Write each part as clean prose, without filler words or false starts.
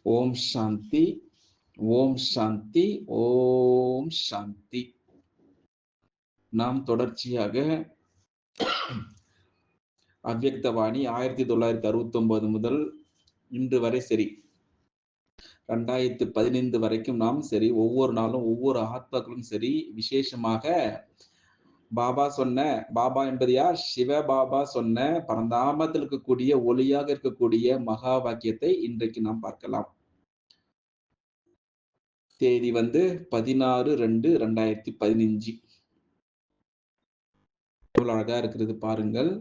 ஓம் சாந்தி, ஓம் சாந்தி, ஓம் சாந்தி. நாம் தொடர்ச்சியாக அவ்யக்தவாணி 1969 முதல் இன்று வரை சரி 2015 வரைக்கும் நாம் சரி ஒவ்வொரு நாளும் ஒவ்வொரு ஆத்மாக்களும் சரி விசேஷமாக பாபா என்பது யார்? சிவ பாபா சொன்ன பரந்தாமத்தில் இருக்கக்கூடிய ஒளியாக இருக்கக்கூடிய மகா வாக்கியத்தை இன்றைக்கு நாம் பார்க்கலாம். தேதி 16/2/2015. எவ்வளவு அழகா இருக்கிறது பாருங்கள்.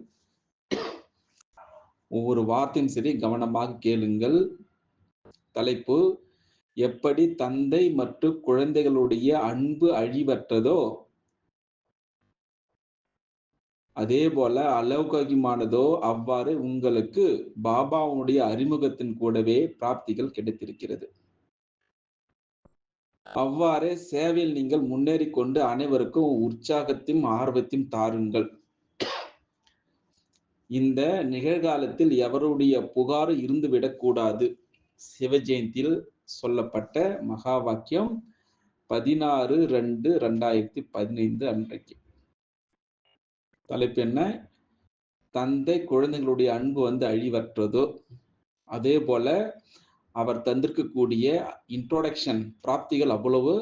ஒவ்வொரு வார்த்தையும் சரி கவனமாக கேளுங்கள். தலைப்பு: எப்படி தந்தை மற்றும் குழந்தைகளுடைய அன்பு அழிவற்றதோ அதே போல அலௌகிகமானதோ அவ்வாறு உங்களுக்கு பாபாவுடைய அறிமுகத்தின் கூடவே பிராப்திகள் கிடைத்திருக்கிறது. அவ்வாறே சேவையில் நீங்கள் முன்னேறிக் கொண்டு அனைவருக்கும் உற்சாகத்தையும் ஆர்வத்தையும் தாருங்கள். இந்த நிகழ்காலத்தில் எவருடைய புகார் இருந்துவிடக்கூடாது. சிவ ஜெயந்தியில் சொல்லப்பட்ட மகா வாக்கியம் 16/2/2015 அன்றைக்கு. தலைப்பு என்ன? தந்தை குழந்தைகளுடைய அன்பு அழிவற்றதோ அதே போல அவர் தந்திருக்கக்கூடிய இன்ட்ரோடக்ஷன் பிராப்திகள் அவ்வளவு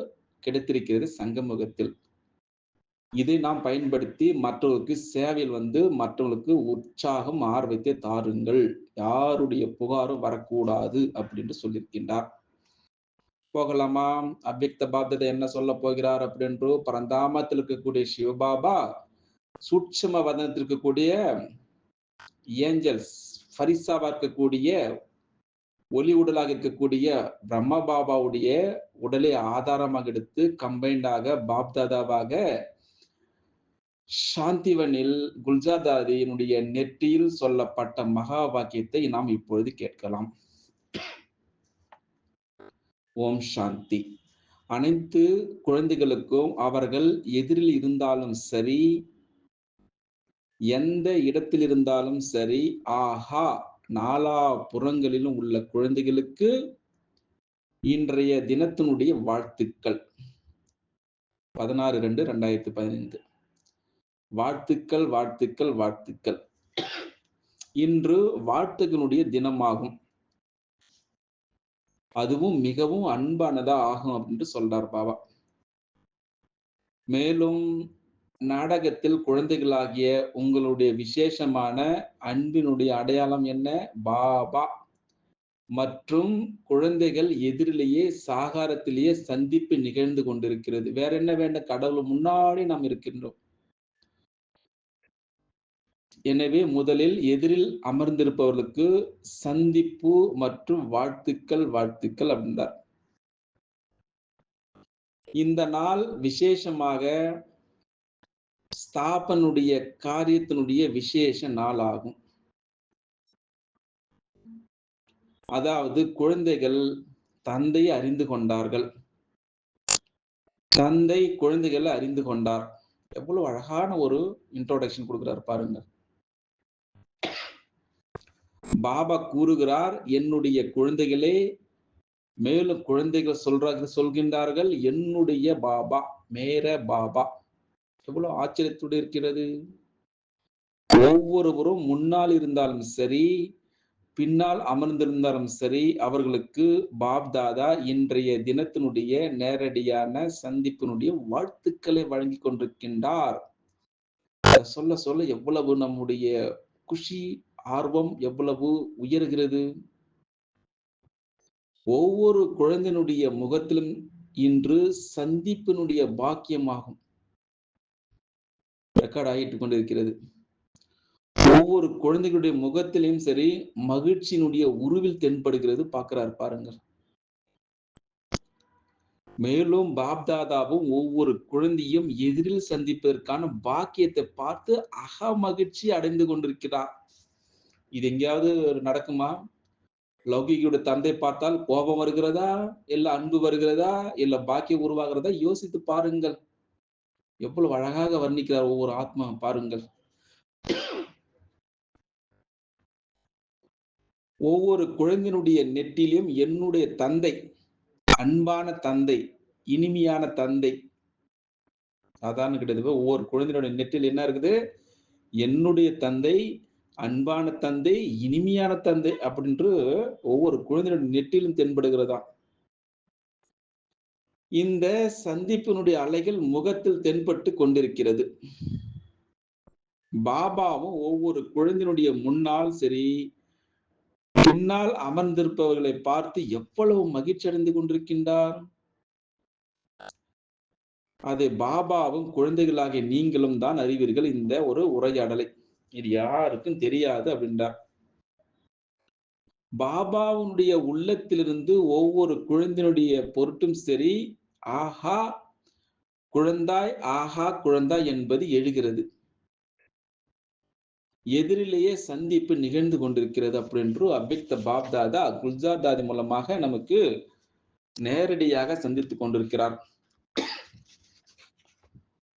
கிடைத்திருக்கிறது சங்கமுகத்தில். இதை நாம் பயன்படுத்தி மற்றவர்களுக்கு சேவையில் மற்றவர்களுக்கு உற்சாகம் ஆர்வத்தை தாருங்கள். யாருடைய புகாரும் வரக்கூடாது அப்படின்னு சொல்லியிருக்கின்றார். போகலாமா? அவ்யக்த பாப்தாதா என்ன சொல்ல போகிறார் அப்படின்று பரந்தாமத்தில் இருக்கக்கூடிய சிவபாபா சூட்சும வதனத்தில் இருக்கக்கூடிய ஏஞ்சல்ஸ் ஃபரிசாவா இருக்கக்கூடிய ஒளி உடலாக இருக்கக்கூடிய பிரம்ம பாபாவுடைய உடலை ஆதாரமாக எடுத்து கம்பைண்டாக பாப்தாதாவாக சாந்திவனில் குல்ஜாதாதியினுடைய நெற்றியில் சொல்லப்பட்ட மகா வாக்கியத்தை நாம் இப்பொழுது கேட்கலாம். ஓம் சாந்தி. அனைத்து குழந்தைகளுக்கும் அவர்கள் எதிரில் இருந்தாலும் சரி, எந்த இடத்தில் இருந்தாலும் சரி, ஆஹா நாலா புறங்களிலும் உள்ள குழந்தைகளுக்கு இன்றைய தினத்தினுடைய வாழ்த்துக்கள். 16/2/2015. வாழ்த்துக்கள், வாழ்த்துக்கள், வாழ்த்துக்கள். இன்று வாழ்த்துக்களுடைய தினமாகும். அதுவும் மிகவும் அன்பானதா ஆகும் அப்படின்னு சொல்றார் பாபா. மேலும் நாடகத்தில் குழந்தைகளாகிய உங்களுடைய விசேஷமான அன்பினுடைய அடையாளம் என்ன? பாபா மற்றும் குழந்தைகள் எதிரிலேயே சாகாரத்திலேயே சந்திப்பு நிகழ்ந்து கொண்டிருக்கிறது. வேற என்ன வேண்டும்? கடவுள் முன்னாடி நாம் இருக்கின்றோம். எனவே முதலில் எதிரில் அமர்ந்திருப்பவர்களுக்கு சந்திப்பு மற்றும் வாழ்த்துக்கள் வாழ்த்துக்கள் அப்படின்றார். இந்த நாள் விசேஷமாக ஸ்தாபனுடைய காரியத்தினுடைய விசேஷ நாள் ஆகும். அதாவது குழந்தைகள் தந்தையை அறிந்து கொண்டார்கள், தந்தை குழந்தைகளை அறிந்து கொண்டார். எவ்வளவு அழகான ஒரு இன்ட்ரோடக்ஷன் கொடுக்கிறார் பாருங்க. பாபா கூறுகிறார், என்னுடைய குழந்தைகளே, மேலும் குழந்தைகள் சொல்கின்றார்கள், என்னுடைய பாபா, மேர பாபா. எவ்வளவு ஆச்சரியத்தோடு இருக்கிறது. ஒவ்வொருவரும் முன்னால் இருந்தாலும் சரி, பின்னால் அமர்ந்திருந்தாலும் சரி, அவர்களுக்கு பாப்தாதா இன்றைய தினத்தினுடைய நேரடியான சந்திப்பினுடைய வாழ்த்துக்களை வழங்கி கொண்டிருக்கின்றார். சொல்ல சொல்ல எவ்வளவு நம்முடைய குஷி, ஆர்வம் எவ்வளவு உயர்கிறது. ஒவ்வொரு குழந்தையினுடைய முகத்திலும் இன்று சந்திப்பினுடைய பாக்கியமாகும் ரெக்கார்ட் ஆகிட்டு கொண்டிருக்கிறது. ஒவ்வொரு குழந்தைகளுடைய முகத்திலும் சரி மகிழ்ச்சியினுடைய உருவில் தென்படுகிறது. பார்க்கிறார் பாருங்கள். மேலும் பாப்தாதாவும் ஒவ்வொரு குழந்தையும் எதிரில் சந்திப்பதற்கான பாக்கியத்தை பார்த்து மகிழ்ச்சி அடைந்து கொண்டிருக்கிறார். இது எங்கேயாவது நடக்குமா? லௌகிகளுடைய தந்தை பார்த்தால் கோபம் வருகிறதா, இல்ல அன்பு வருகிறதா, இல்ல பாக்கியம் உருவாகிறதா? யோசித்து பாருங்கள். எவ்வளவு அழகாக வர்ணிக்கிறார் ஒவ்வொரு ஆத்மா பாருங்கள். ஒவ்வொரு குழந்தையினுடைய நெற்றிலும் என்னுடைய தந்தை, அன்பான தந்தை, இனிமையான தந்தை. சாதாரண கிடையாது. ஒவ்வொரு குழந்தையினுடைய நெற்றில என்ன இருக்குது? என்னுடைய தந்தை, அன்பான தந்தை, இனிமையான தந்தை அப்படின்று ஒவ்வொரு குழந்தையினுடைய நெற்றிலும் தென்படுகிறதாம். இந்த சந்திப்பினுடைய அலைகள் முகத்தில் தென்பட்டு கொண்டிருக்கிறது. பாபாவும் ஒவ்வொரு குழந்தையினுடைய முன்னால் சரி, பின்னால் அமர்ந்திருப்பவர்களை பார்த்து எவ்வளவு மகிழ்ச்சி அடைந்து கொண்டிருக்கின்றார். அதை பாபாவும் குழந்தைகளாகிய நீங்களும் தான் அறிவீர்கள் இந்த ஒரு உரையாடலை. இது யாருக்கும் தெரியாது அப்படின்றார். பாபாவுடைய உள்ளத்திலிருந்து ஒவ்வொரு குழந்தையினுடைய பொருட்டும் சரி, ஆஹா குழந்தாய், ஆஹா குழந்தாய் என்பது எழுகிறது. எதிரிலேயே சந்திப்பு நிகழ்ந்து கொண்டிருக்கிறது அப்படின்று அவ்யக்த பாப்தாதா குல்ஜார் தாதி மூலமாக நமக்கு நேரடியாக சந்தித்துக் கொண்டிருக்கிறார்.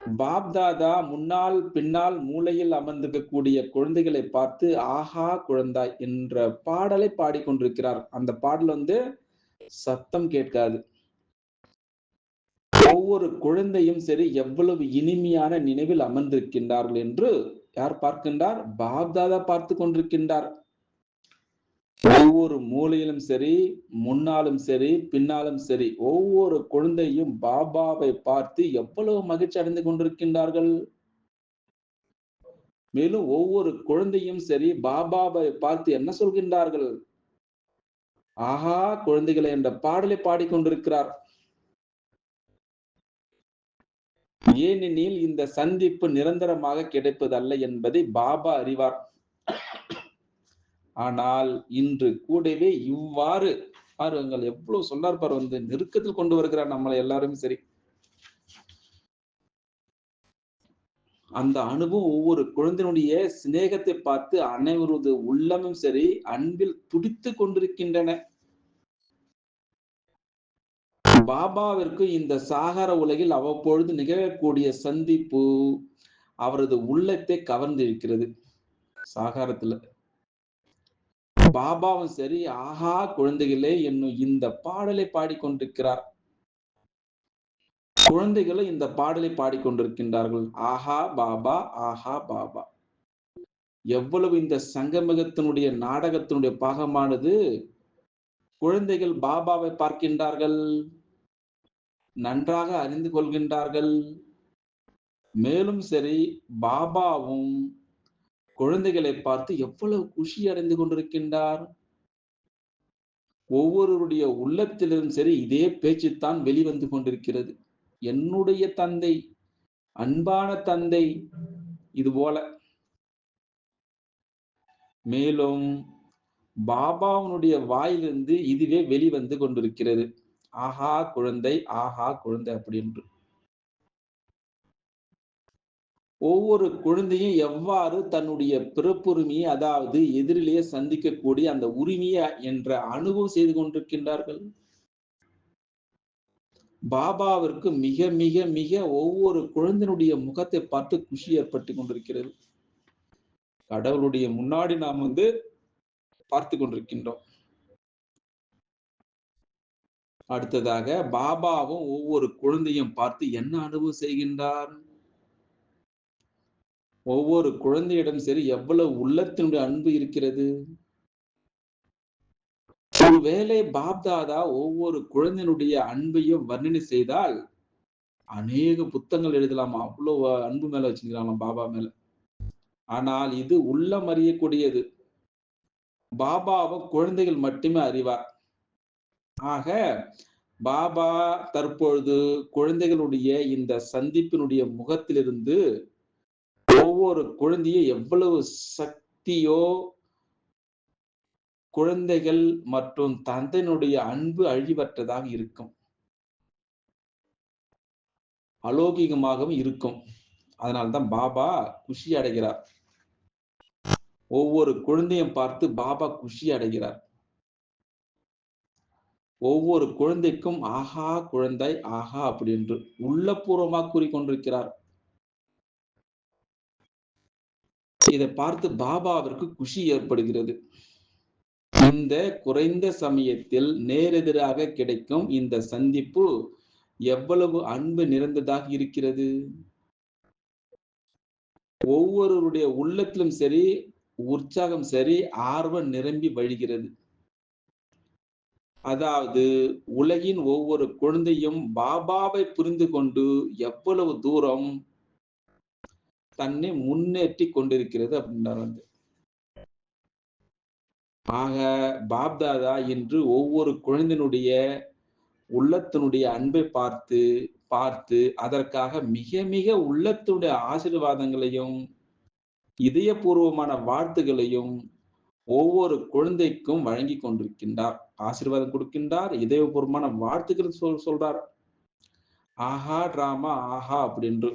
பாப்தாதா முன்னால் பின்னால் மூலையில் அமர்ந்திருக்கக்கூடிய குழந்தைகளை பார்த்து ஆஹா குழந்தாய் என்ற பாடலை பாடிக்கொண்டிருக்கிறார். அந்த பாடல் சத்தம் கேட்காது. ஒவ்வொரு குழந்தையும் சரி எவ்வளவு இனிமையான நினைவில் அமர்ந்திருக்கின்றார்கள் என்று யார் பார்க்கின்றார்? பாப்தாதா பார்த்து கொண்டிருக்கின்றார். ஒவ்வொரு மூலையிலும் சரி, முன்னாலும் சரி, பின்னாலும் சரி, ஒவ்வொரு குழந்தையும் பாபாவை பார்த்து எவ்வளவு மகிழ்ச்சி அடைந்து கொண்டிருக்கின்றார்கள். மேலும் ஒவ்வொரு குழந்தையும் சரி பாபாவை பார்த்து என்ன சொல்கின்றார்கள்? ஆஹா குழந்தைகளை என்ற பாடலை பாடிக்கொண்டிருக்கிறார். ஏனெனில் இந்த சந்திப்பு நிரந்தரமாக கிடைப்பதல்ல என்பதை பாபா அறிவார். ஆனால் இன்று கூடவே இவ்வாறு பாருங்கள் எவ்வளவு சொன்னார் பாரு, நெருக்கத்தில் கொண்டு வருகிறார் நம்மளை எல்லாரும் சரி. அந்த அனுபவம் ஒவ்வொரு குழந்தையினுடைய சிநேகத்தை பார்த்து அனைவரது உள்ளமும் சரி அன்பில் துடித்துக் கொண்டிருக்கின்றன. பாபாவிற்கு இந்த சாகர உலகில் அவ்வப்பொழுது நிகழக்கூடிய சந்திப்பு அவரது உள்ளத்தை கவர்ந்திருக்கிறது. சாகாரத்துல பாபாவும் சரி ஆஹா குழந்தைகளே என்னும் இந்த பாடலை பாடிக்கொண்டிருக்கிறார். குழந்தைகளும் இந்த பாடலை பாடிக்கொண்டிருக்கின்றார்கள். ஆஹா பாபா, ஆஹா பாபா. எவ்வளவு இந்த சங்கமிகத்தினுடைய நாடகத்தினுடைய பாகமானது குழந்தைகள் பாபாவை பார்க்கின்றார்கள், நன்றாக அறிந்து கொள்கின்றார்கள். மேலும் சரி பாபாவும் குழந்தைகளை பார்த்து எவ்வளவு குஷி அடைந்து கொண்டிருக்கின்றார். ஒவ்வொருவருடைய உள்ளத்திலும் சரி இதே பேச்சுத்தான் வெளிவந்து கொண்டிருக்கிறது. என்னுடைய தந்தை, அன்பான தந்தை, இது போல. மேலும் பாபாவுடைய வாயிலிருந்து இதுவே வெளிவந்து கொண்டிருக்கிறது. ஆஹா குழந்தை, ஆஹா குழந்தை அப்படி என்று. ஒவ்வொரு குழந்தையும் எவ்வாறு தன்னுடைய பிறப்புரிமையை, அதாவது எதிரிலேயே சந்திக்கக்கூடிய அந்த உரிமையை என்ற அனுபவம் செய்து கொண்டிருக்கின்றார்கள். பாபாவிற்கு மிக மிக மிக ஒவ்வொரு குழந்தையினுடைய முகத்தை பார்த்து குஷி ஏற்பட்டு கொண்டிருக்கிறது. கடவுளுடைய முன்னாடி நாம் பார்த்து கொண்டிருக்கின்றோம். அடுத்ததாக பாபாவும் ஒவ்வொரு குழந்தையும் பார்த்து என்ன அனுபவம் செய்கின்றார்? ஒவ்வொரு குழந்தையிடம் சரி எவ்வளவு உள்ளத்தினுடைய அன்பு இருக்கிறது. ஒருவேளை பாப்தாதா ஒவ்வொரு குழந்தையினுடைய அன்பையும் வர்ணனை செய்தால் அநேக புத்தகங்கள் எழுதலாமா, அவ்வளவு அன்பு மேல வச்சிருக்கலாமா பாபா மேல. ஆனால் இது உள்ளம் அறியக்கூடியது. பாபாவை குழந்தைகள் மட்டுமே அறிவார். ஆக பாபா தற்பொழுது குழந்தைகளுடைய இந்த சந்திப்பினுடைய முகத்திலிருந்து ஒவ்வொரு குழந்தையும் எவ்வளவு சக்தியோ, குழந்தைகள் மற்றும் தந்தையினுடைய அன்பு அழிவற்றதாக இருக்கும், அலௌகிகமாகவும் இருக்கும். அதனால்தான் பாபா குஷி அடைகிறார். ஒவ்வொரு குழந்தையும் பார்த்து பாபா குஷி அடைகிறார். ஒவ்வொரு குழந்தைக்கும் ஆஹா குழந்தை, ஆஹா அப்படி என்று உள்ளபூர்வமாக கூறிக்கொண்டிருக்கிறார். இதை பார்த்து பாபாவிற்கு குஷி ஏற்படுகிறது. இந்த குறைந்த சமயத்தில் நேரெதிராக கிடைக்கும் இந்த சந்திப்பு எவ்வளவு அன்பு நிறைந்ததாக இருக்கிறது. ஒவ்வொருவருடைய உள்ளத்திலும் சரி, உற்சாகம் சரி, ஆர்வம் நிரம்பி வழிகிறது. அதாவது உலகின் ஒவ்வொரு குழந்தையும் பாபாவை புரிந்து கொண்டு எவ்வளவு தூரம் தன்னை முன்னேற்றிக் கொண்டிருக்கிறது அப்படின்றார் வந்து. ஆக பாப்தாதா இன்று ஒவ்வொரு குழந்தையினுடைய உள்ளத்தினுடைய அன்பை பார்த்து பார்த்து அதற்காக மிக மிக உள்ளத்தினுடைய ஆசீர்வாதங்களையும் இதயபூர்வமான வாழ்த்துகளையும் ஒவ்வொரு குழந்தைக்கும் வழங்கி கொண்டிருக்கின்றார். ஆசீர்வாதம் கொடுக்கின்றார், இதயபூர்வமான வாழ்த்துக்கள் சொல்றார். ஆஹா டிராமா ஆஹா அப்படின்று.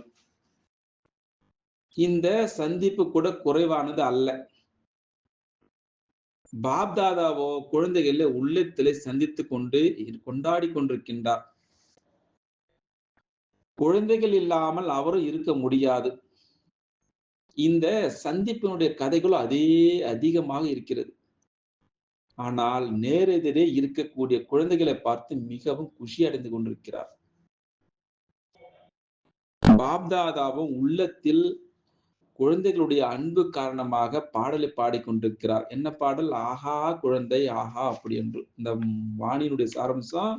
இந்த சந்திப்பு கூட குறைவானது அல்ல. பாப்தாதாவோ குழந்தைகளை உள்ளத்திலே சந்தித்துக் கொண்டு கொண்டாடி கொண்டிருக்கின்றார். குழந்தைகள் இல்லாமல் அவரும் இருக்க முடியாது. இந்த சந்திப்பினுடைய கதைகளும் அதே அதிகமாக இருக்கிறது. ஆனால் நேரெதிரே இருக்கக்கூடிய குழந்தைகளை பார்த்து மிகவும் குஷி அடைந்து கொண்டிருக்கிறார். பாப்தாதாவும் உள்ளத்தில் குழந்தைகளுடைய அன்பு காரணமாக பாடலை பாடிக்கொண்டிருக்கிறார். என்ன பாடல்? ஆஹா குழந்தை ஆஹா அப்படி என்று. இந்த வாணியினுடைய சாரம்சம்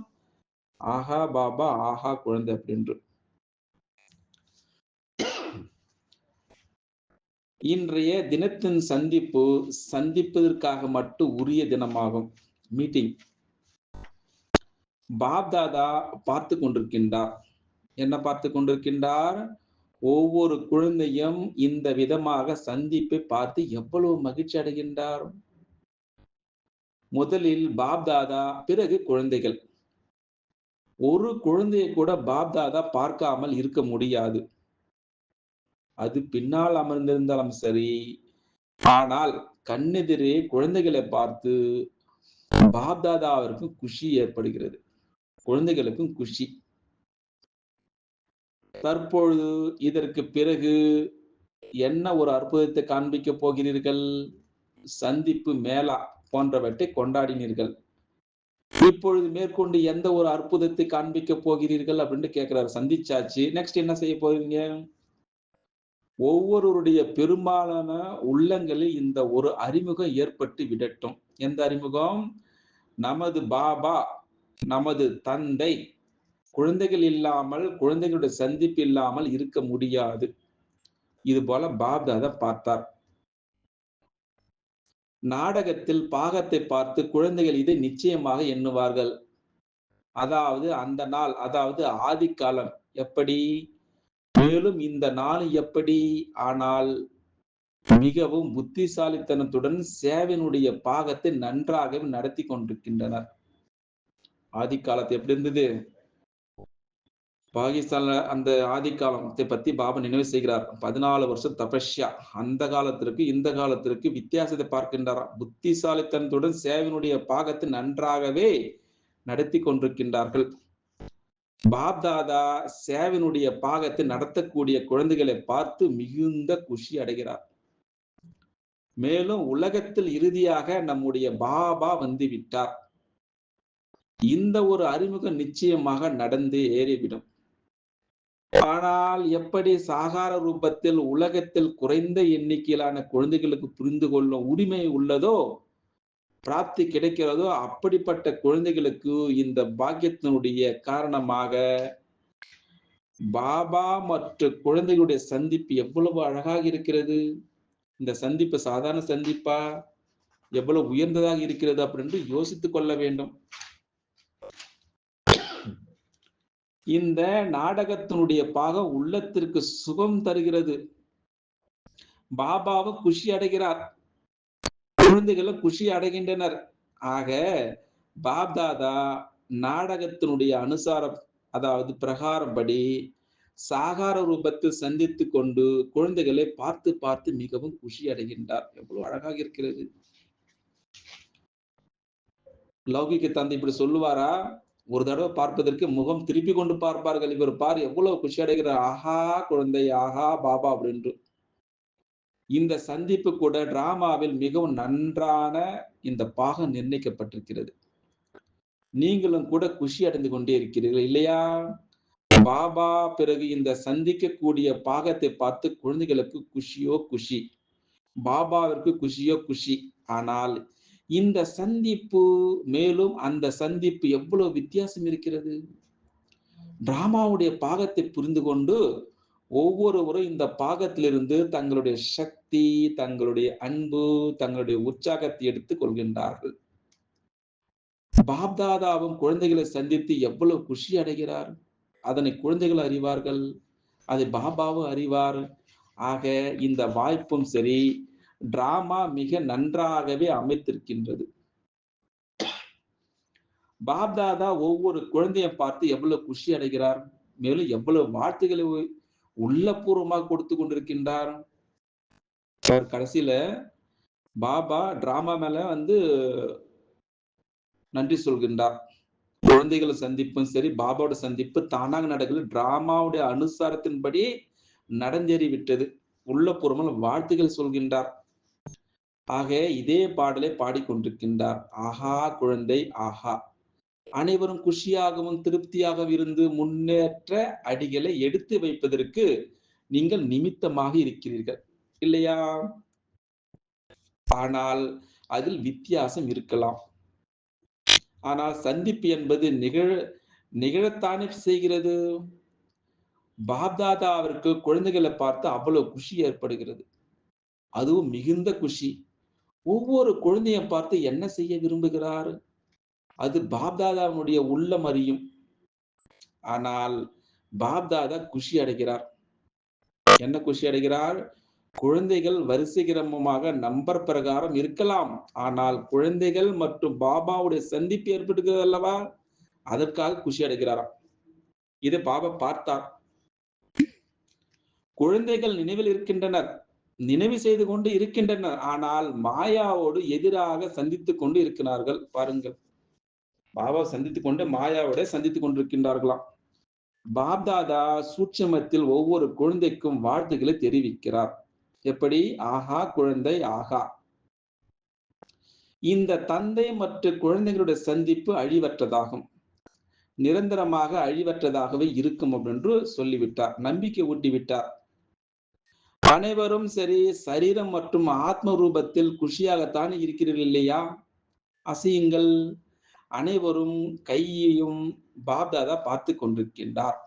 ஆஹா பாபா ஆஹா குழந்தை அப்படி என்று. இன்றைய தினத்தின் சந்திப்பு சந்திப்பதற்காக மட்டும் உரிய தினமாகும். மீட்டிங். பாப்தாதா பார்த்து கொண்டிருக்கின்றார். என்ன பார்த்து கொண்டிருக்கின்றார்? ஒவ்வொரு குழந்தையும் இந்த விதமாக சந்திப்பை பார்த்து எவ்வளவு மகிழ்ச்சி அடைகின்றார். முதலில் பாப்தாதா, பிறகு குழந்தைகள். ஒரு குழந்தையை கூட பாப்தாதா பார்க்காமல் இருக்க முடியாது. அது பின்னால் அமர்ந்திருந்தாலும் சரி. ஆனால் கண்ணெதிரே குழந்தைகளை பார்த்து பாப்தாதாவிற்கு குஷி ஏற்படுகிறது. குழந்தைகளுக்கும் குஷி. தற்பொழுது இதற்கு பிறகு என்ன ஒரு அற்புதத்தை காண்பிக்க போகிறீர்கள்? சந்திப்பு மேளா போன்றவற்றை கொண்டாடினீர்கள். இப்பொழுது மேற்கொண்டு எந்த ஒரு அற்புதத்தை காண்பிக்க போகிறீர்கள் அப்படின்னு கேட்கிறார். சந்திச்சாச்சு. நெக்ஸ்ட் என்ன செய்ய போறீங்க? ஒவ்வொருவருடைய பெரும்பாலான உள்ளங்களில் இந்த ஒரு அறிமுகம் ஏற்பட்டு விடட்டும். எந்த அறிமுகம்? நமது பாபா, நமது தந்தை குழந்தைகள் இல்லாமல், குழந்தைகளுடைய சந்திப்பு இல்லாமல் இருக்க முடியாது. இது போல பாப்தாதா பார்த்தார். நாடகத்தில் பாகத்தை பார்த்து குழந்தைகள் இதை நிச்சயமாக எண்ணுவார்கள். அதாவது அந்த நாள், அதாவது ஆதிக்காலம் எப்படி? மேலும் இந்த நாள் எப்படி? ஆனால் மிகவும் புத்திசாலித்தனத்துடன் சேவையினுடைய பாகத்தை நன்றாகவே நடத்தி கொண்டிருக்கின்றனர். ஆதிக்காலத்து எப்படி இருந்தது? பாகிஸ்தான்ல அந்த ஆதிக்காலத்தை பத்தி பாபா நினைவு செய்கிறார். 14 வருஷம் தபஸ்யா. அந்த காலத்திற்கு இந்த காலத்திற்கு வித்தியாசத்தை பார்க்கின்றாராம். புத்திசாலித்தனத்துடன் சேவையினுடைய பாகத்தை நன்றாகவே நடத்தி கொண்டிருக்கின்றார்கள். பாப்தாதா சேவையினுடைய பாகத்தை நடத்தக்கூடிய குழந்தைகளை பார்த்து மிகுந்த குஷி அடைகிறார். மேலும் உலகத்தில் இறுதியாக நம்முடைய பாபா வந்து விட்டார். இந்த ஒரு அறிமுகம் நிச்சயமாக நடந்தே ஏறிவிடும். ஆனால் எப்படி சாகார ரூபத்தில் உலகத்தில் குறைந்த எண்ணிக்கையிலான குழந்தைகளுக்கு புரிந்து கொள்ளும் உரிமை உள்ளதோ, பிராப்தி கிடைக்கிறதோ, அப்படிப்பட்ட குழந்தைகளுக்கு இந்த பாக்கியத்தினுடைய காரணமாக பாபா மற்றும் குழந்தைகளுடைய சந்திப்பு எவ்வளவு அழகாக இருக்கிறது. இந்த சந்திப்பு சாதாரண சந்திப்பா? எவ்வளவு உயர்ந்ததாக இருக்கிறது அப்படின்னு யோசித்துக் கொள்ள வேண்டும். இந்த நாடகத்தினுடைய பாகம் உள்ளத்திற்கு சுகம் தருகிறது. பாபாவும் குஷி அடைகிறார். குழந்தைகளும் குஷி அடைகின்றனர். ஆக பாப்தாதா நாடகத்தினுடைய அனுசாரம், அதாவது பிரகாரப்படி சாகார ரூபத்தில் சந்தித்துக் கொண்டு குழந்தைகளை பார்த்து பார்த்து மிகவும் குஷி அடைகின்றார். எவ்வளவு அழகாக இருக்கிறது. லௌகிக தந்தை இப்படி சொல்லுவாரா? ஒரு தடவை பார்ப்பதற்கு முகம் திருப்பி கொண்டு பார்ப்பார்கள். இவர் பார் எவ்வளவு குஷி அடைகிறார். ஆஹா குழந்தை, ஆஹா பாபா அப்படின்று. இந்த சந்திப்பு கூட டிராமாவில் மிகவும் நன்றான இந்த பாகம் நிர்ணயிக்கப்பட்டிருக்கிறது. நீங்களும் கூட குஷி அடைந்து கொண்டே இருக்கிறீர்கள் இல்லையா? பாபா பிறகு இந்த சந்திக்கக்கூடிய பாகத்தை பார்த்து குழந்தைகளுக்கு குஷியோ குஷி. பாபாவிற்கு குஷியோ குஷி. ஆனால் இந்த சந்திப்பு மேலும் அந்த சந்திப்பு எவ்வளவு வித்தியாசம் இருக்கிறது. டிராமாவுடைய பாகத்தை புரிந்து கொண்டு ஒவ்வொருவரும் இந்த பாகத்திலிருந்து தங்களுடைய சக்தி, தங்களுடைய அன்பு, தங்களுடைய உற்சாகத்தை எடுத்துக் கொள்கின்றார்கள். பாப்தாதாவும் குழந்தைகளை சந்தித்து எவ்வளவு குஷி அடைகிறார். அதனை குழந்தைகள் அறிவார்கள், அதை பாபாவும் அறிவார். ஆக இந்த வாய்ப்பும் சரி, டிராமா மிக நன்றாகவே அமைத்திருக்கின்றது. பாப்தாதா ஒவ்வொரு குழந்தையை பார்த்து எவ்வளவு குஷி அடைகிறார், மேலும் எவ்வளவு வாழ்த்துக்களை உள்ளபூர்வமாக கொடுத்து கொண்டிருக்கின்றார். அவர் கடைசியில பாபா டிராமா மேல நன்றி சொல்கின்றார். குழந்தைகள் சந்திப்பும் சரி, பாபாவோட சந்திப்பு தானாக நடக்கல, டிராமாவுடைய அனுசாரத்தின்படி நடந்தேறி விட்டது. உள்ளபூர்வமான வாழ்த்துகள் சொல்கின்றார். ஆக இதே பாடலை பாடிக்கொண்டிருக்கின்றார். ஆஹா குழந்தை ஆஹா, அனைவரும் குஷியாகவும் திருப்தியாகவும் இருந்து முன்னேற்ற அடிகளை எடுத்து வைப்பதற்கு நீங்கள் நிமித்தமாக இருக்கிறீர்கள் இல்லையா? ஆனால் அதில் வித்தியாசம் இருக்கலாம். ஆனால் சந்திப்பு என்பது நிகழத்தானே செய்கிறது. பாப்தாதா அவருக்கு குழந்தைகளை பார்த்து அவ்வளவு குஷி ஏற்படுகிறது. அதுவும் மிகுந்த குஷி. ஒவ்வொரு குழந்தையை பார்த்து என்ன செய்ய விரும்புகிறார், அது பாப்தாதாவுடைய உள்ளம் அறியும். ஆனால் பாப்தாதா குஷி அடைகிறார். என்ன குஷி அடைகிறார்? குழந்தைகள் வரிசை கிரமமாக நம்பர் பிரகாரம் இருக்கலாம், ஆனால் குழந்தைகள் மற்றும் பாபாவுடைய சந்திப்பு ஏற்படுகிறது அல்லவா, அதற்காக குஷி அடைகிறாராம். இதை பாபா பார்த்தார். குழந்தைகள் நினைவில் இருக்கின்றனர், நினைவு செய்து கொண்டு இருக்கின்றனர், ஆனால் மாயாவோடு எதிராக சந்தித்துக் கொண்டு இருக்கிறார்கள். பாருங்கள், பாபா சந்தித்துக் கொண்டு மாயாவோட சந்தித்துக் கொண்டிருக்கின்றார்களாம். பாப்தாதா சூட்சமத்தில் ஒவ்வொரு குழந்தைக்கும் வாழ்த்துக்களை தெரிவிக்கிறார். எப்படி? ஆஹா குழந்தை ஆஹா. இந்த தந்தை மற்றும் குழந்தைகளுடைய சந்திப்பு அழிவற்றதாகும், நிரந்தரமாக அழிவற்றதாகவே இருக்கும் என்று சொல்லிவிட்டார், நம்பிக்கை ஊட்டிவிட்டார். அனைவரும் சரி, சரீரம் மற்றும் ஆத்ம ரூபத்தில் குஷியாகத்தான் இருக்கிறீர்கள் இல்லையா? அசையுங்கள். அனைவரும் கையையும் பாப்தாதா பார்த்து கொண்டிருக்கின்றார்.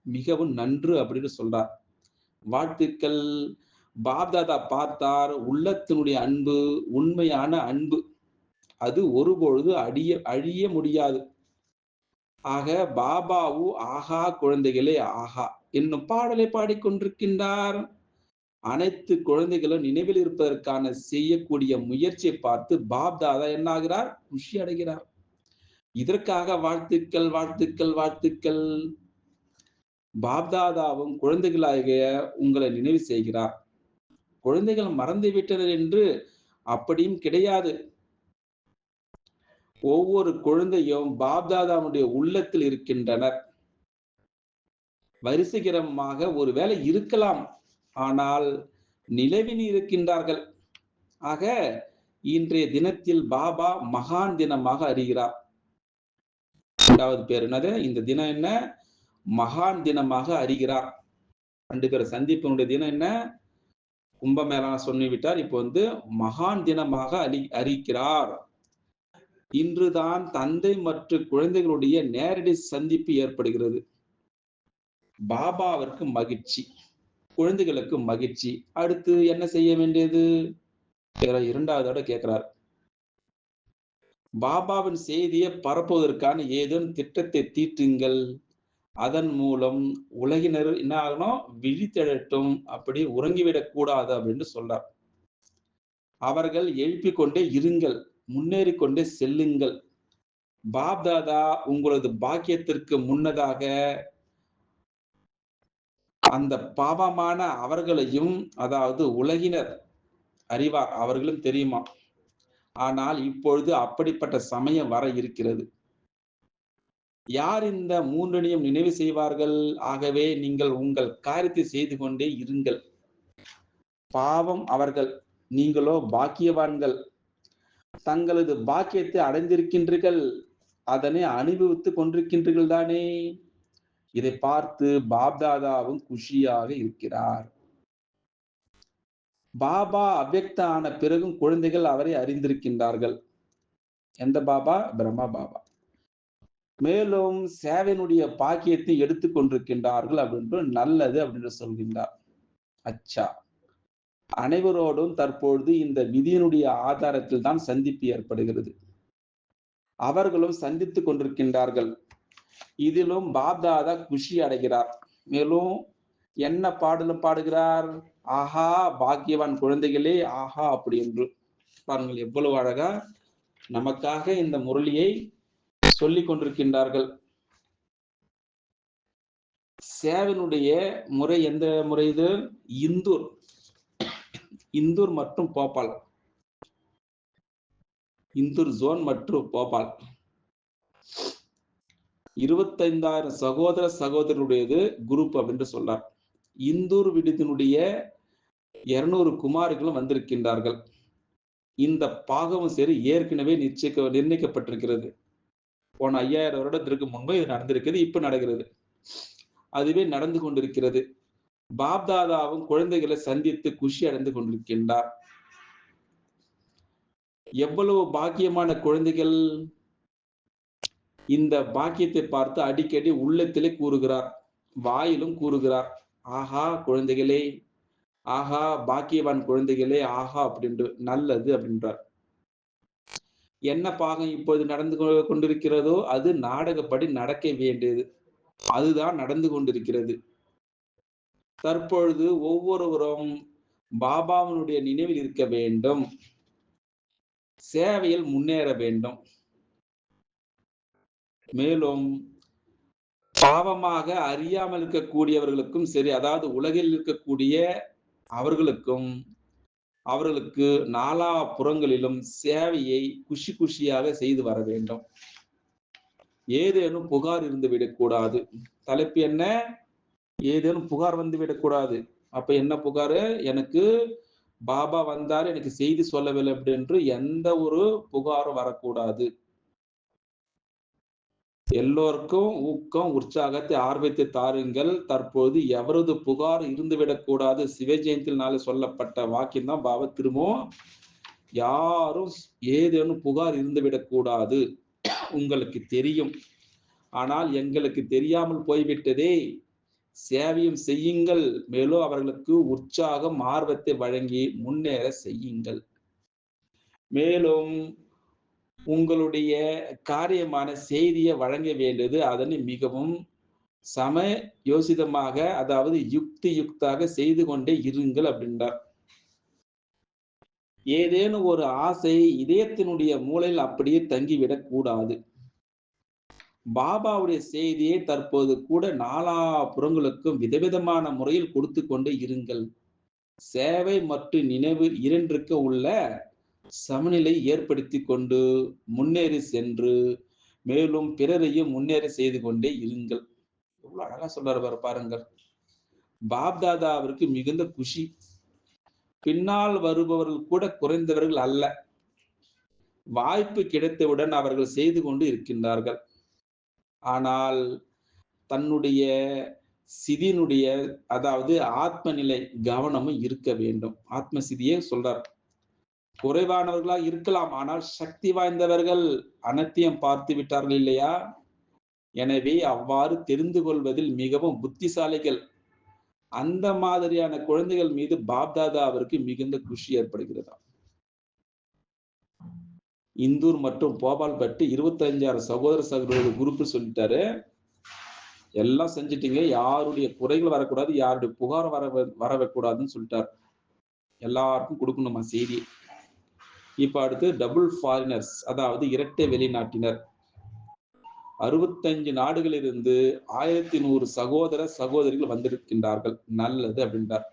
மிகவும் நன்று அப்படின்னு சொல்றார். வாழ்த்துக்கள். பாப்தாதா பார்த்தார். உள்ளத்தினுடைய அன்பு உண்மையான அன்பு, அது ஒருபொழுது அழிய முடியாது. ஆக பாபாவு ஆஹா குழந்தைகளே ஆஹா என்னும் பாடலை பாடிக்கொண்டிருக்கின்றார். அனைத்து குழந்தைகளும் நினைவில் இருப்பதற்கான செய்யக்கூடிய முயற்சியை பார்த்து பாப்தாதா என்ன ஆகிறார்? குஷி அடைகிறார். இதற்காக வாழ்த்துக்கள் வாழ்த்துக்கள் வாழ்த்துக்கள். பாப்தாதாவும் குழந்தைகளாகிய உங்களை நினைவு செய்கிறார். குழந்தைகள் மறந்து விட்டனர் என்று அப்படியும் கிடையாது. ஒவ்வொரு குழந்தையும் பாப்தாதாவுடைய உள்ளத்தில் இருக்கின்றனர். வரிசைக்கிரமமாக ஒருவேளை இருக்கலாம், ஆனால் நிலவில் இருக்கின்றார்கள். ஆக இன்றைய தினத்தில் பாபா மகான் தினமாக அறிகிறார். இரண்டாவது பேர் என்னது? இந்த தினம் என்ன? மகான் தினமாக அறிகிறார். 2 பேர் சந்திப்பினுடைய தினம் என்ன? கும்பமேளா சொல்லிவிட்டார். இப்போ மகான் தினமாக அறிகிறார். இன்றுதான் தந்தை மற்றும் குழந்தைகளுடைய நேரடி சந்திப்பு ஏற்படுகிறது. பாபாவிற்கு மகிழ்ச்சி, குழந்தைகளுக்கு மகிழ்ச்சி. அடுத்து என்ன செய்ய வேண்டியது? 2வது கேட்கிறார். பாபாவின் செய்தியை பரப்புவதற்கான ஏதேனும் திட்டத்தை தீட்டுங்கள். அதன் மூலம் உலகினர் என்ன ஆகணும்? விழித்தெழட்டும், அப்படி உறங்கிவிடக் கூடாது அப்படின்னு சொல்றார். அவர்கள் எழுப்பிக் கொண்டே இருங்கள், முன்னேறிக் கொண்டே செல்லுங்கள். பாப்தாதா உங்களது பாக்கியத்திற்கு முன்னதாக அந்த பாவமான அவர்களையும், அதாவது உலகினர் அறிவார், அவர்களும் தெரியுமா. ஆனால் இப்பொழுது அப்படிப்பட்ட சமயம் வர இருக்கிறது. யார் இந்த 3னையும் நினைவு செய்வார்கள்? ஆகவே நீங்கள் உங்கள் காரியத்தை செய்து கொண்டே இருங்கள். பாவம் அவர்கள், நீங்களோ பாக்கியவான்கள், தங்களது பாக்கியத்தை அடைந்திருக்கின்றீர்கள், அதனை அனுபவித்துக் கொண்டிருக்கின்றீர்கள் தானே. இதை பார்த்து பாப்தாதாவும் குஷியாக இருக்கிறார். பாபா அவ்யக்த ஆன பிறகும் குழந்தைகள் அவரை அறிந்திருக்கின்றார்கள். எந்த பாபா? பிரம்மா பாபா. மேலும் சேவையினுடைய பாக்கியத்தை எடுத்துக் கொண்டிருக்கின்றார்கள் அப்படின்று நல்லது அப்படின்னு சொல்கின்றார். அச்சா, அனைவரோடும் தற்பொழுது இந்த விதியினுடைய ஆதாரத்தில் தான் சந்திப்பு ஏற்படுகிறது. அவர்களும் சந்தித்துக் கொண்டிருக்கின்றார்கள். இதிலும் பாப்தாதா குஷி அடைகிறார். மேலும் என்ன பாடலும் பாடுகிறார்? ஆஹா பாக்கியவான் குழந்தைகளே, ஆஹா அப்படி என்று. பாருங்கள் எவ்வளவு அழகா நமக்காக இந்த முரளியை சொல்லிக் கொண்டிருக்கின்றார்கள். சேவனுடைய முறை எந்த முறை இது? இந்தூர், இந்தூர் மற்றும் போபால், இந்தூர் ஜோன் மற்றும் போபால் 25,000 சகோதர சகோதரருடையது குரூப் அப்படின்னு சொல்றார். இந்தூர் விடுதியினுடைய 200 குமாரிகளும் வந்திருக்கின்றார்கள். இந்த பாகமும் சரி ஏற்கனவே நிர்ணயிக்கப்பட்டிருக்கிறது. போன 5000 வருடத்திற்கு முன்பு இது நடந்திருக்கிறது, இப்ப நடக்கிறது. அதுவே நடந்து கொண்டிருக்கிறது. பாப்தாதாவும் குழந்தைகளை சந்தித்து குஷி அடைந்து கொண்டிருக்கின்றார். எவ்வளவு பாக்கியமான குழந்தைகள்! இந்த பாக்கியத்தை பார்த்து அடிக்கடி உள்ளத்திலே கூறுகிறார், வாயிலும் கூறுகிறார். ஆஹா குழந்தைகளே, ஆஹா பாக்கியவான் குழந்தைகளே, ஆஹா அப்படின்று நல்லது அப்படின்றார். என்ன பாகம் இப்போது நடந்து கொண்டிருக்கிறதோ அது நாடகப்படி நடக்க வேண்டியது, அதுதான் நடந்து கொண்டிருக்கிறது. தற்பொழுது ஒவ்வொருவரும் பாபாவினுடைய நினைவில் இருக்க வேண்டும், சேவையில் முன்னேற வேண்டும். மேலும் பாவமாக அறியாமல் இருக்கக்கூடியவர்களுக்கும் சரி, அதாவது உலகில் இருக்கக்கூடிய அவர்களுக்கும் அவர்களுக்கு நாலா புறங்களிலும் சேவையை குஷி குஷியாக செய்து வர வேண்டும். ஏதேனும் புகார் இருந்து விடக்கூடாது. தலைப்பு என்ன? ஏதேனும் புகார் வந்து விடக்கூடாது. அப்ப என்ன புகாரு? எனக்கு பாபா வந்தாரு, எனக்கு செய்தி சொல்லவில்லை என்று எந்த ஒரு புகாரும் வரக்கூடாது. எல்லோருக்கும் ஊக்கம், உற்சாகத்தை, ஆர்வத்தை தாருங்கள். தற்போது எவரது புகார் இருந்துவிடக்கூடாது. சிவ ஜெயந்தியில் நாளை சொல்லப்பட்ட வாக்கியம் தான் பாபா திரும்பவும், யாரும் ஏதேனும் புகார் இருந்துவிடக்கூடாது. உங்களுக்கு தெரியும், ஆனால் எங்களுக்கு தெரியாமல் போய்விட்டதே. சேவையும் செய்யுங்கள், மேலும் அவர்களுக்கு உற்சாகம், ஆர்வத்தை வழங்கி முன்னேற செய்யுங்கள். மேலும் உங்களுடைய காரியமான செய்தியை வழங்க வேண்டியது அதனை மிகவும் யோசிதமாக, அதாவது யுக்தாக செய்து கொண்டே இருங்கள் அப்படின்றார். ஏதேனும் ஒரு ஆசை இதயத்தினுடைய மூலையில் அப்படியே தங்கிவிடக் கூடாது. பாபாவுடைய செய்தியை தற்போது கூட நாலா புறங்களுக்கும் விதவிதமான முறையில் கொடுத்து கொண்டே இருங்கள். சேவை மற்றும் நினைவு இரண்டிற்கு உள்ள சமநிலை ஏற்படுத்தி கொண்டு முன்னேறி சென்று மேலும் பிறரையும் முன்னேற செய்து கொண்டே இருங்கள். எவ்வளவு அழகா சொல்றாரு பாருங்கள். பாப்தாதா அவருக்கு மிகுந்த குஷி. பின்னால் வருபவர்கள் கூட குறைந்தவர்கள் அல்ல. வாய்ப்பு கிடைத்தவுடன் அவர்கள் செய்து கொண்டு இருக்கின்றார்கள். ஆனால் தன்னுடைய சிதியினுடைய, அதாவது ஆத்ம நிலை கவனமும் இருக்க வேண்டும். ஆத்ம சிதியே சொல்றார். குறைவானவர்களா இருக்கலாம், ஆனால் சக்தி வாய்ந்தவர்கள் அனைத்தையும் பார்த்து விட்டார்கள் இல்லையா? எனவே அவ்வாறு தெரிந்து கொள்வதில் மிகவும் புத்திசாலிகள். அந்த மாதிரியான குழந்தைகள் மீது பாப்தாதா அவருக்கு மிகுந்த குஷி ஏற்படுகிறதா. இந்தூர் மற்றும் போபால் பட்டு 25,000 சகோதர சகோதரர்கள் குரூப் சொல்லிட்டாரு. எல்லாம் செஞ்சிட்டீங்க, யாருடைய குறைகள் வரக்கூடாது, யாருடைய புகார் வரக்கூடாதுன்னு சொல்லிட்டார். எல்லாருக்கும் கொடுக்கணுமா செய்தி. இப்ப அடுத்து டபுள் ஃபாரினர்ஸ், அதாவது இரட்டை வெளிநாட்டினர். 65 நாடுகளிலிருந்து 1100 சகோதர சகோதரிகள் வந்திருக்கின்றார்கள். நல்லது அப்படின்றார்.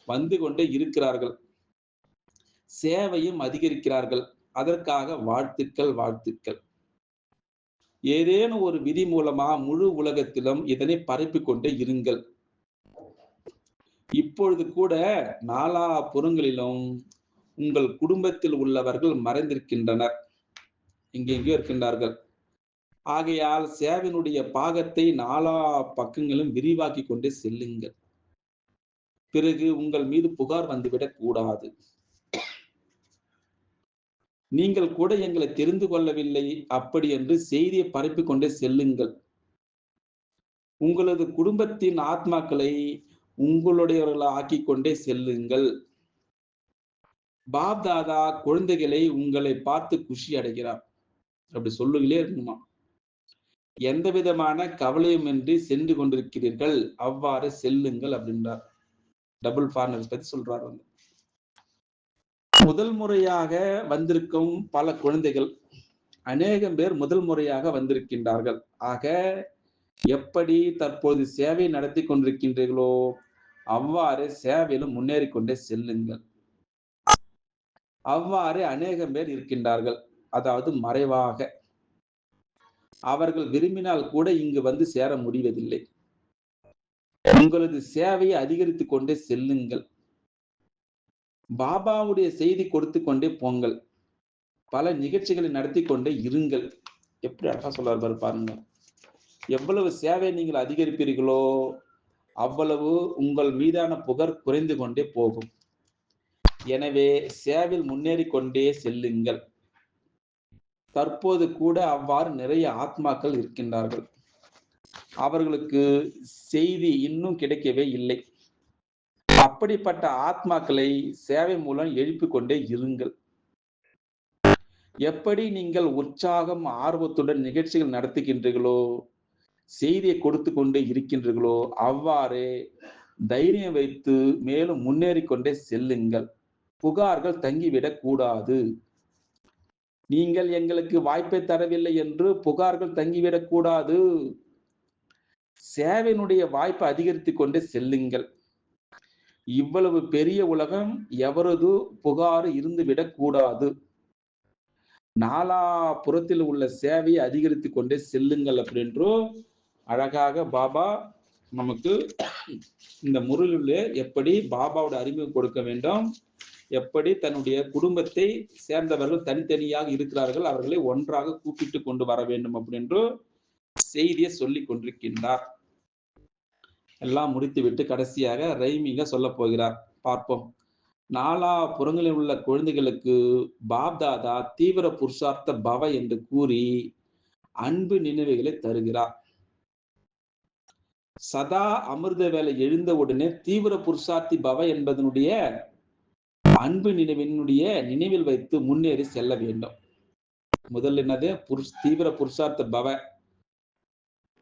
வந்து கொண்டே இருக்கிறார்கள். சேவையும் அதிகரிக்கிறார்கள். அதற்காக வாழ்த்துக்கள், வாழ்த்துக்கள். ஏதேனும் ஒரு விதி மூலமா முழு உலகத்திலும் இதனை பரப்பிக் கொண்டே இருங்கள். இப்பொழுது கூட நாலா புறங்களிலும் உங்கள் குடும்பத்தில் உள்ளவர்கள் மறைந்திருக்கின்றனர், எங்கெங்கேயோ இருக்கின்றார்கள். ஆகையால் சேவினுடைய பாகத்தை நாலா பக்கங்களும் விரிவாக்கிக் கொண்டே செல்லுங்கள். பிறகு உங்கள் மீது புகார் வந்துவிடக் கூடாது. நீங்கள் கூட எங்களை தெரிந்து கொள்ளவில்லை அப்படி என்று செய்தியை பரப்பிக் கொண்டே செல்லுங்கள். உங்களது குடும்பத்தின் ஆத்மாக்களை உங்களுடையவர்களா ஆக்கிக் கொண்டே செல்லுங்கள். பாப் தாதா குழந்தைகளை உங்களை பார்த்து குஷி அடைகிறார். அப்படி சொல்லுங்களே இருக்கணுமா? எந்த விதமான கவலையுமின்றி சென்று கொண்டிருக்கிறீர்கள், அவ்வாறு செல்லுங்கள் அப்படின்றார். டபுள் ஃபார்னர்ஸ் பத்தி சொல்றார் வந்து. முதல் முறையாக வந்திருக்கும் பல குழந்தைகள், அநேகம் பேர் முதல் முறையாக வந்திருக்கின்றார்கள். ஆக எப்படி தற்போது சேவை நடத்தி கொண்டிருக்கின்றீர்களோ அவ்வாறு சேவையிலும் முன்னேறி கொண்டே செல்லுங்கள். அவ்வாறு அநேகம் பேர் இருக்கின்றார்கள், அதாவது மறைவாக. அவர்கள் விரும்பினால் கூட இங்கு வந்து சேர முடிவதில்லை. உங்களது சேவையை அதிகரித்துக் கொண்டே செல்லுங்கள். பாபாவுடைய செய்தி கொடுத்து கொண்டே போங்கள். பல நிகழ்ச்சிகளை நடத்தி கொண்டே இருங்கள். எப்படி அழகா சொல்றாரு பாருங்க. எவ்வளவு சேவை நீங்கள் அதிகரிப்பீர்களோ அவ்வளவு உங்கள் மீதான புகார் குறைந்து கொண்டே போகும். எனவே சேவையில் முன்னேறி கொண்டே செல்லுங்கள். தற்போது கூட அவ்வாறு நிறைய ஆத்மாக்கள் இருக்கின்றார்கள். அவர்களுக்கு செய்தி இன்னும் கிடைக்கவே இல்லை. அப்படிப்பட்ட ஆத்மாக்களை சேவை மூலம் எழுப்பிக் கொண்டே இருங்கள். எப்படி நீங்கள் உற்சாகம் ஆர்வத்துடன் நிகழ்ச்சிகள் நடத்துகின்றீர்களோ, செய்தியை கொடுத்து கொண்டே இருக்கின்றீர்களோ அவ்வாறே தைரியம் வைத்து மேலும் முன்னேறி கொண்டே செல்லுங்கள். புகார்கள் தங்கிவிடக் கூடாது. நீங்கள் எங்களுக்கு வாய்ப்பை தரவில்லை என்று புகார்கள் தங்கிவிடக் கூடாது. சேவையினுடைய வாய்ப்பை அதிகரித்துக் கொண்டே செல்லுங்கள். இவ்வளவு பெரிய உலகம், எவரது புகார் இருந்துவிடக் கூடாது. நாலா புறத்தில் உள்ள சேவையை அதிகரித்துக் கொண்டே செல்லுங்கள் அப்படின்றோ அழகாக பாபா நமக்கு இந்த முறையிலே எப்படி பாபாவோட அறிமுகம் கொடுக்க வேண்டும், எப்படி தன்னுடைய குடும்பத்தை சேர்ந்தவர்கள் தனித்தனியாக இருக்கிறார்கள், அவர்களை ஒன்றாக கூப்பிட்டு கொண்டு வர வேண்டும் அப்படின்று செய்தியை சொல்லிக் கொண்டிருக்கின்றார். எல்லாம் முடித்துவிட்டு கடைசியாக ரைமிங்க சொல்ல போகிறார். பார்ப்போம். நாலா புறங்களில் உள்ள குழந்தைகளுக்கு பாப்தாதா தீவிர புருஷார்த்த பவ என்று கூறி அன்பு நினைவுகளை தருகிறார். சதா அமிர்த வேலை எழுந்தவுடனே தீவிர புருஷார்த்தி பவ என்பதனுடைய அன்பு நினைவில் வைத்து முன்னேறி செல்ல வேண்டும். முதல் என்னது? தீவிர புருஷார்த்த பவ.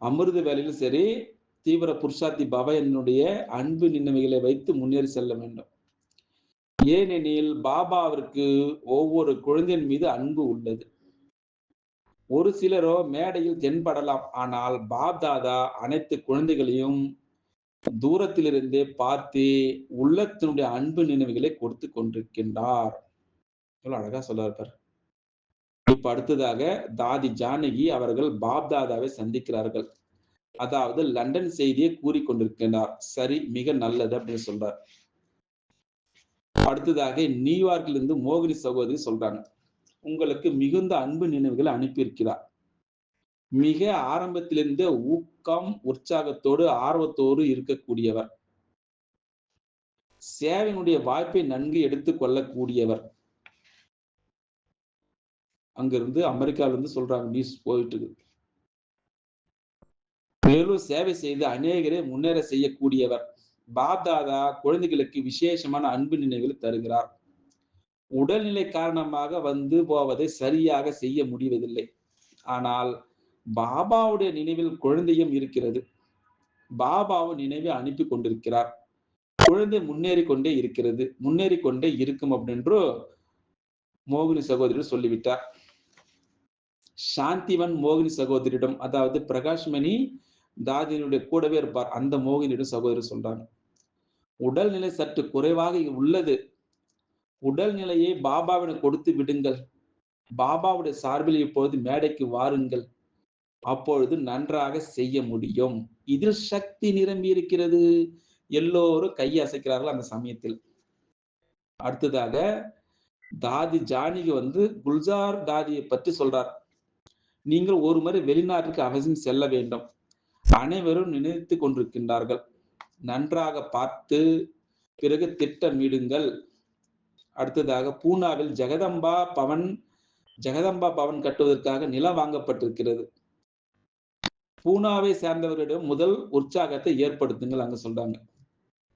அமிர்த வேலையிலும் சரி, தீவிர புருஷார்த்தி பவ என்னுடைய அன்பு நினைவுகளை வைத்து முன்னேறி செல்ல வேண்டும். ஏனெனில் பாபாவிற்கு ஒவ்வொரு குழந்தையின் மீது அன்பு உள்ளது. ஒரு சிலரோ மேடையில் தென்படலாம், ஆனால் பாப்தாதா அனைத்து குழந்தைகளையும் தூரத்திலிருந்தே பார்த்து உள்ளத்தினுடைய அன்பு நினைவுகளை கொடுத்து கொண்டிருக்கின்றார். எவ்வளவு அழகா சொல்றார். இப்ப அடுத்ததாக தாதி ஜானகி அவர்கள் பாப்தாதாவை சந்திக்கிறார்கள். அதாவது லண்டன் செய்தியை கூறிக்கொண்டிருக்கின்றார். சரி, மிக நல்லது அப்படின்னு சொல்றார். அடுத்ததாக நியூயார்க்கில் இருந்து மோகினி சகோதரி சொல்றாங்க, உங்களுக்கு மிகுந்த அன்பு நினைவுகளை அனுப்பியிருக்கிறார். மிக ஆரம்பத்திலிருந்தே ஊக்கம், உற்சாகத்தோடு, ஆர்வத்தோடு இருக்கக்கூடியவர். சேவையினுடைய வாய்ப்பை நன்கு எடுத்துக் கொள்ளக்கூடியவர். அங்கிருந்து அமெரிக்காவிலிருந்து சொல்றாங்க, நியூஸ் போயிட்டு இருக்கு. மேலும் சேவை செய்து அநேகரை முன்னேற செய்யக்கூடியவர். பாப்தாதா குழந்தைகளுக்கு விசேஷமான அன்பு நினைவுகளை தருகிறார். உடல்நிலை காரணமாக வந்து போவதை சரியாக செய்ய முடிவதில்லை. ஆனால் பாபாவுடைய நினைவில் குழந்தையும் இருக்கிறது. பாபாவும் நினைவை அனுப்பி கொண்டிருக்கிறார். குழந்தை முன்னேறி கொண்டே இருக்கிறது, முன்னேறி கொண்டே இருக்கும் அப்படின்று மோகினி சகோதரி சொல்லிவிட்டார். சாந்திவன் மோகினி சகோதரியிடம், அதாவது பிரகாஷ்மணி தாதியினுடைய கூடவே இருப்பார், அந்த மோகினியிடம் சகோதரி சொல்றாங்க, உடல்நிலை சற்று குறைவாக உள்ளது. உடல்நிலையை பாபாவிடம் கொடுத்து விடுங்கள். பாபாவுடைய சார்பில் இப்பொழுது மேடைக்கு வாருங்கள். அப்பொழுது நன்றாக செய்ய முடியும். இதில் சக்தி நிரம்பி இருக்கிறது. எல்லோரும் கை அசைக்கிறார்கள் அந்த சமயத்தில். அடுத்ததாக தாதி ஜானகி குல்ஜார் தாதியை பற்றி சொல்றார். நீங்கள் ஒரு முறை வெளிநாட்டுக்கு அவசியம் செல்ல வேண்டும். அனைவரும் நினைத்துக் கொண்டிருக்கின்றார்கள். நன்றாக பார்த்து பிறகு திட்டமிடுங்கள். அடுத்ததாக பூனாவில் ஜெகதம்பா பவன் கட்டுவதற்காக நிலம் வாங்கப்பட்டிருக்கிறது. பூனாவை சேர்ந்தவர்களிடம் முதல் உற்சாகத்தை ஏற்படுத்துங்கள் அங்க சொல்றாங்க.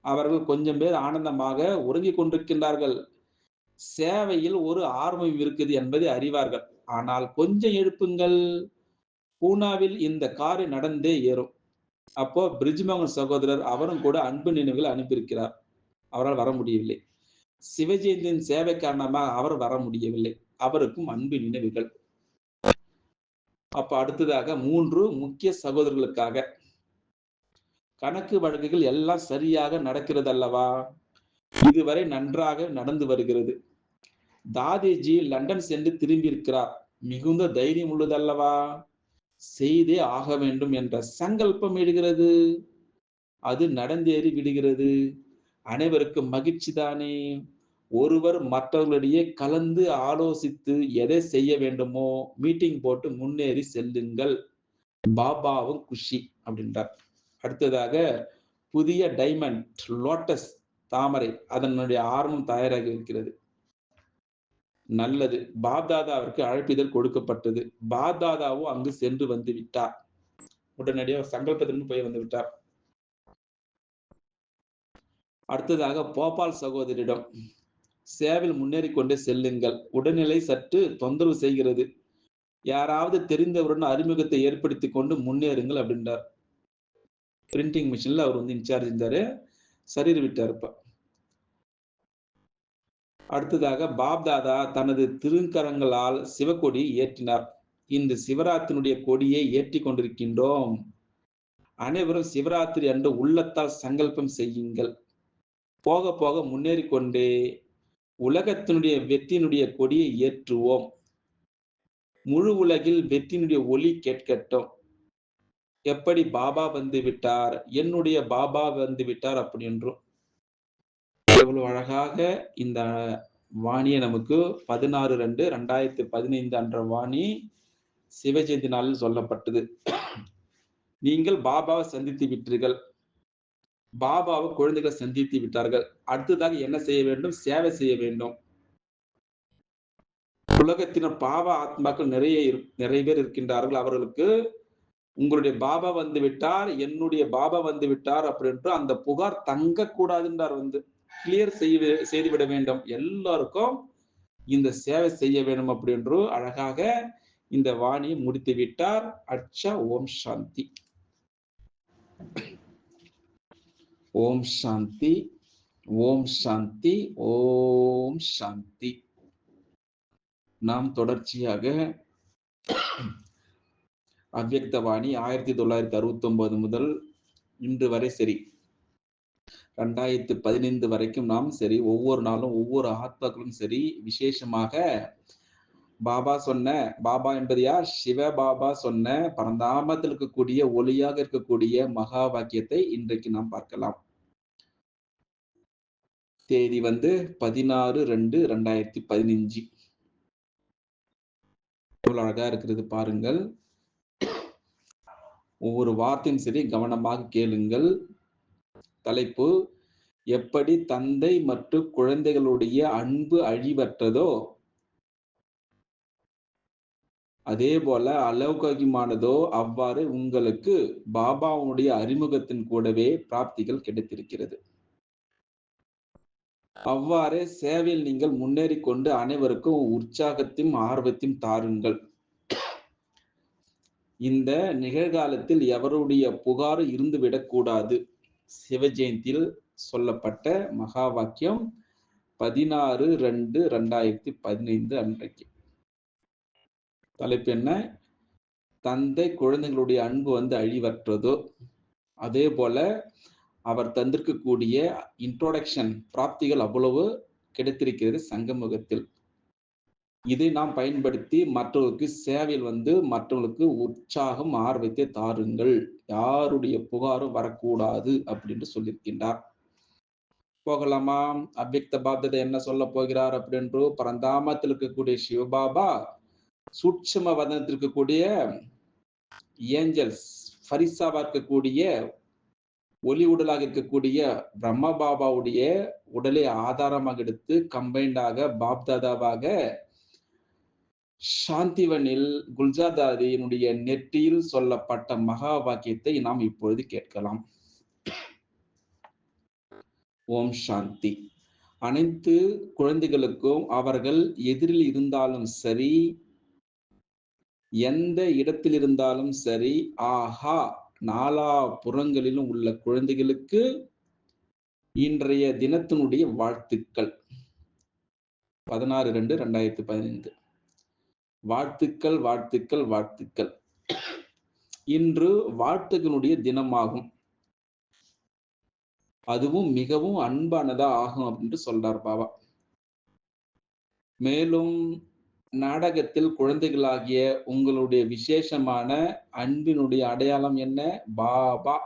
அவர்கள் கொஞ்சம் பேர் ஆனந்தமாக உறங்கிக் கொண்டிருக்கின்றார்கள். சேவையில் ஒரு ஆர்வம் இருக்குது என்பதை அறிவார்கள். ஆனால் கொஞ்சம் எழுப்புங்கள். பூனாவில் இந்த காரை நடந்தே ஏறும். அப்போ பிரிஜ்மோகன் சகோதரர் அவரும் கூட அன்பு நினைவுகள் அனுப்பியிருக்கிறார். அவரால் வர முடியவில்லை. சிவஜெயந்தியின் சேவை காரணமாக அவர் வர முடியவில்லை. அவருக்கும் அன்பு நினைவுகள். அப்ப அடுத்ததாக 3 முக்கிய சகோதரர்களுக்காக கணக்கு வழக்குகள் எல்லாம் சரியாக நடக்கிறது அல்லவா? இதுவரை நன்றாக நடந்து வருகிறது. தாதிஜி லண்டன் சென்று திரும்பியிருக்கிறார். மிகுந்த தைரியம் உள்ளதல்லவா? செய்தே ஆக வேண்டும் என்ற சங்கல்பம் எழுகிறது. அது நடந்தேறி விடுகிறது. அனைவருக்கும் மகிழ்ச்சி தானே. ஒருவர் மற்றவர்களிடையே கலந்து ஆலோசித்து எதை செய்ய வேண்டுமோ மீட்டிங் போட்டு முன்னேறி செல்லுங்கள். பாபாவும் குஷி அப்படின்றார். அடுத்ததாக புதிய டைமண்ட் லோட்டஸ் தாமரை அதனுடைய ஆரம்பம் தயாராக இருக்கிறது. நல்லது. பாப்தாதாவிற்கு அழைப்பிதழ் கொடுக்கப்பட்டது. பாப்தாதாவும் அங்கு சென்று வந்து விட்டார். உடனடியாக சங்கல்பத்திற்கு போய் வந்து விட்டார். அடுத்ததாக போபால் சகோதரிடம் சேவையில் முன்னேறிக் கொண்டே செல்லுங்கள். உடல்நிலை சற்று தொந்தரவு செய்கிறது. யாராவது தெரிந்தவருடன் அறிமுகத்தை ஏற்படுத்திக் கொண்டு முன்னேறுங்கள் அப்படின்றார். பிரிண்டிங் மிஷின்ல அவர் இன்சார்ஜ் இருந்தாரு. சரீர் விட்டார் இப்ப. அடுத்ததாக பாப்தாதா தனது திருக்கரங்களால் சிவக்கொடி ஏற்றினார். இந்த சிவராத்திரியுடைய கொடியை ஏற்றிக் கொண்டிருக்கின்றோம். அனைவரும் சிவராத்திரி அன்று உள்ளத்தால் சங்கல்பம் செய்யுங்கள். போக போக முன்னேறிக் கொண்டே உலகத்தினுடைய வெற்றியினுடைய கொடியை ஏற்றுவோம். முழு உலகில் வெற்றியினுடைய ஒலி கேட்கட்டும். எப்படி பாபா வந்து விட்டார், என்னுடைய பாபா வந்து விட்டார் அப்படி என்றும். எவ்வளவு அழகாக இந்த வாணியை நமக்கு 16/2/2015 அன்ற வாணி சிவஜெயந்தி நாளில் சொல்லப்பட்டது. நீங்கள் பாபாவை சந்தித்து விட்டீர்கள். பாபாவை குழந்தைகள் சந்தித்து விட்டார்கள். அடுத்ததாக என்ன செய்ய வேண்டும்? சேவை செய்ய வேண்டும். உலகத்தினர் பாவ ஆத்மாக்கள் நிறைய பேர் இருக்கின்றார்கள். அவர்களுக்கு உங்களுடைய பாபா வந்து விட்டார், என்னுடைய பாபா வந்து விட்டார் அப்படின்ட்டு அந்த புகார் தங்க கூடாதுன்றார். கிளியர் செய்துவிட வேண்டும். எல்லாருக்கும் இந்த சேவை செய்ய வேண்டும் அப்படி என்று அழகாக இந்த வாணியை முடித்து விட்டார். அச்சா. ஓம் சாந்தி. ஓம் சாந்தி. ஓம் சாந்தி. ஓம் சாந்தி. நாம் தொடர்ச்சியாக அவ்யக்தவாணி 1969 முதல் இன்று வரை சரி 2015 வரைக்கும் நாம் சரி ஒவ்வொரு நாளும் ஒவ்வொரு ஆத்மாக்களும் சரி விசேஷமாக பாபா என்பது யார்? சிவ பாபா சொன்ன பரந்தாமத்தில் இருக்கக்கூடிய ஒளியாக இருக்கக்கூடிய மகா வாக்கியத்தை இன்றைக்கு நாம் பார்க்கலாம். தேதி 16/2/2015. எவ்வளவு அழகா இருக்கிறது பாருங்கள். ஒவ்வொரு வார்த்தையும் சரி கவனமாக கேளுங்கள். தலைப்பு: எப்படி தந்தை மற்றும் குழந்தைகளுடைய அன்பு அழிவற்றதோ அதே போல அலௌகிகமானதோ அவ்வாறு உங்களுக்கு பாபாவுடைய அறிமுகத்தின் கூடவே பிராப்திகள் கிடைத்திருக்கிறது. அவ்வாறே சேவையில் நீங்கள் முன்னேறிக் கொண்டு அனைவருக்கும் உற்சாகத்தையும் ஆர்வத்தையும் தாருங்கள். இந்த நிகழ்காலத்தில் எவருடைய புகார் இருந்துவிடக்கூடாது. சிவஜெயந்தியில் சொல்லப்பட்ட மகா வாக்கியம் 16/2/2015 அன்றைக்கு. தலைப்பு என்ன? தந்தை குழந்தைகளுடைய அன்பு அழிவற்றதோ அதே போல அவர் தந்திருக்கக்கூடிய இன்ட்ரோடக்ஷன் பிராப்திகள் அவ்வளவு கிடைத்திருக்கிறது சங்கமுகத்தில். இதை நாம் பயன்படுத்தி மற்றவர்களுக்கு சேவையில் மற்றவர்களுக்கு உற்சாகம், ஆர்வத்தை தாருங்கள். யாருடைய புகாரும் வரக்கூடாது அப்படின்னு சொல்லியிருக்கின்றார். போகலாமா? அவ்யக்த பாப்தாதா என்ன சொல்லப் போகிறார் அப்படின்று பரந்தாமத்தில் இருக்கக்கூடிய சிவபாபா சூட்சும வதனத்தில் இருக்கக்கூடிய ஏஞ்சல்ஸ், ஃபரிசாவா இருக்கக்கூடிய ஒளி உடலாக இருக்கக்கூடிய பிரம்ம பாபாவுடைய உடலை ஆதாரமாக எடுத்து கம்பைண்டாக பாப்தாதாவாக சாந்திவனில் குல்ஜாதாதியினுடைய நெற்றியில் சொல்லப்பட்ட மகா வாக்கியத்தை நாம் இப்பொழுது கேட்கலாம். ஓம் சாந்தி. அனைத்து குழந்தைகளுக்கும் அவர்கள் எதிரில் இருந்தாலும் சரி, எந்த இடத்தில் இருந்தாலும் சரி, ஆஹா நாலா புறங்களிலும் உள்ள குழந்தைகளுக்கு இன்றைய தினத்தினுடைய வாழ்த்துக்கள். 16/2/2015. வாழ்த்துக்கள், வாழ்த்துக்கள், வாழ்த்துக்கள். இன்று வாழ்த்துக்களுடைய தினமாகும். அதுவும் மிகவும் அன்பானதா ஆகும் அப்படின்னு சொல்றார் பாபா. மேலும் நாடகத்தில் குழந்தைகளாகிய உங்களுடைய விசேஷமான அன்பினுடைய அடையாளம் என்ன? பாபா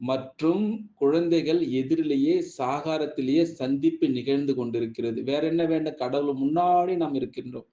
மற்றும் குழந்தைகள் எதிரிலேயே சாகாரத்திலேயே சந்திப்பு நிகழ்ந்து கொண்டிருக்கிறது. வேற என்ன வேண்டும்? கடவுள் முன்னாடி நாம் இருக்கின்றோம்.